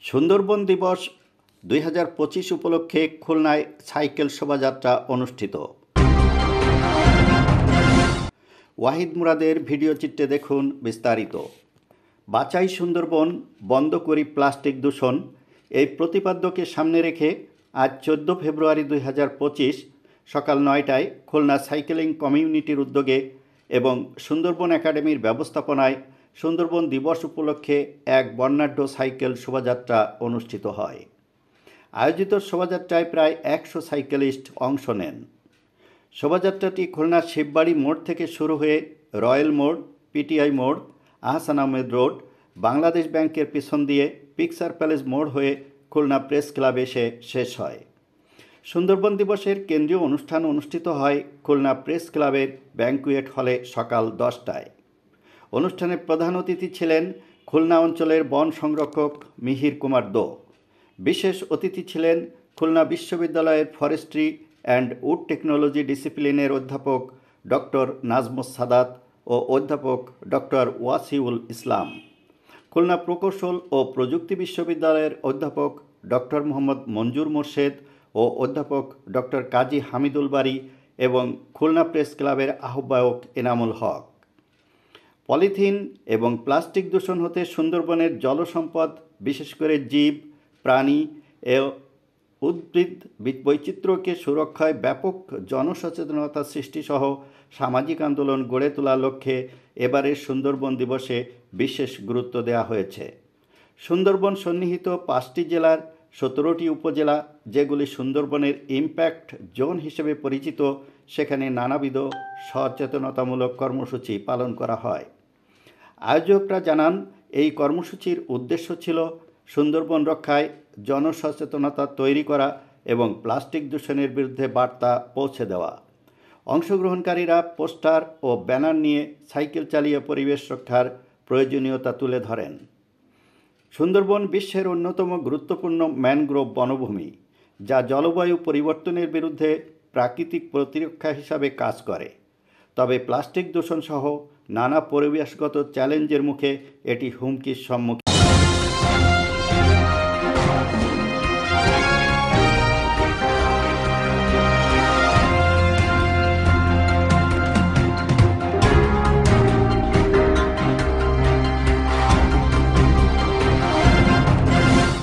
সুন্দরবন দিবস ২০২৫ উপলক্ষে খুলনায় সাইকেল শোভাযাত্রা অনুষ্ঠিত। ওয়াহিদ মুরাদের ভিডিও চিত্রে দেখুন বিস্তারিত। বাঁচাই সুন্দরবন, বন্ধ করি প্লাস্টিক দূষণ, এই প্রতিপাদ্যকে সামনে রেখে আজ ১৪ ফেব্রুয়ারি ২০২৫ সকাল ৯টায় খুলনা সাইকেলিং কমিউনিটির উদ্যোগে এবং সুন্দরবন একাডেমির ব্যবস্থাপনায় সুন্দরবন দিবস উপলক্ষে এক বর্ণাঢ্য সাইকেল শোভাযাত্রা অনুষ্ঠিত হয়। আয়োজিত শোভাযাত্রায় প্রায় ১০০ সাইকেলিস্ট অংশ নেন। শোভাযাত্রাটি খুলনার শিববাড়ি মোড় থেকে শুরু হয়ে রয়্যাল মোড়, পিটিআই মোড়, আহসান আহমেদ রোড, বাংলাদেশ ব্যাংকের পিছন দিয়ে পিকচার প্যালেস মোড় হয়ে খুলনা প্রেস ক্লাবে এসে শেষ হয়। সুন্দরবন দিবসের কেন্দ্রীয় অনুষ্ঠান অনুষ্ঠিত হয় খুলনা প্রেস ক্লাবের ব্যাংকুয়েট হলে সকাল ১০টায়। অনুষ্ঠানে প্রধান অতিথি ছিলেন খুলনা অঞ্চলের বন সংরক্ষক মিহির কুমার দো। বিশেষ অতিথি ছিলেন খুলনা বিশ্ববিদ্যালয়ের ফরেস্ট্রি অ্যান্ড উড টেকনোলজি ডিসিপ্লিনের অধ্যাপক ডক্টর নাজমুস সাদাত ও অধ্যাপক ডক্টর ওয়াসিউল ইসলাম, খুলনা প্রকৌশল ও প্রযুক্তি বিশ্ববিদ্যালয়ের অধ্যাপক ডক্টর মোহাম্মদ মঞ্জুর মোর্শেদ ও অধ্যাপক ডক্টর কাজী হামিদুল বারী এবং খুলনা প্রেস ক্লাবের আহ্বায়ক এনামুল হক। পলিথিন এবং প্লাস্টিক দূষণ হতে সুন্দরবনের জলসম্পদ, বিশেষ করে জীব, প্রাণী ও উদ্ভিদ বৈচিত্র্যকে সুরক্ষায় ব্যাপক জনসচেতনতা সৃষ্টিসহ সামাজিক আন্দোলন গড়ে তোলার লক্ষ্যে এবারের সুন্দরবন দিবসে বিশেষ গুরুত্ব দেওয়া হয়েছে। সুন্দরবন সন্নিহিত ৫টি জেলার ১৭টি উপজেলা, যেগুলি সুন্দরবনের ইম্প্যাক্ট জোন হিসেবে পরিচিত, সেখানে নানাবিধ সচেতনতামূলক কর্মসূচি পালন করা হয়। আয়োজকরা জানান, এই কর্মসূচির উদ্দেশ্য ছিল সুন্দরবন রক্ষায় জনসচেতনতা তৈরি করা এবং প্লাস্টিক দূষণের বিরুদ্ধে বার্তা পৌঁছে দেওয়া। অংশগ্রহণকারীরা পোস্টার ও ব্যানার নিয়ে সাইকেল চালিয়ে পরিবেশ রক্ষার প্রয়োজনীয়তা তুলে ধরেন। সুন্দরবন বিশ্বের অন্যতম গুরুত্বপূর্ণ ম্যানগ্রোভ বনভূমি, যা জলবায়ু পরিবর্তনের বিরুদ্ধে প্রাকৃতিক প্রতিরক্ষা হিসাবে কাজ করে। তবে প্লাস্টিক দূষণ সহ নানা পরিবেশগত চ্যালেঞ্জের মুখে এটি হুমকির সম্মুখীন।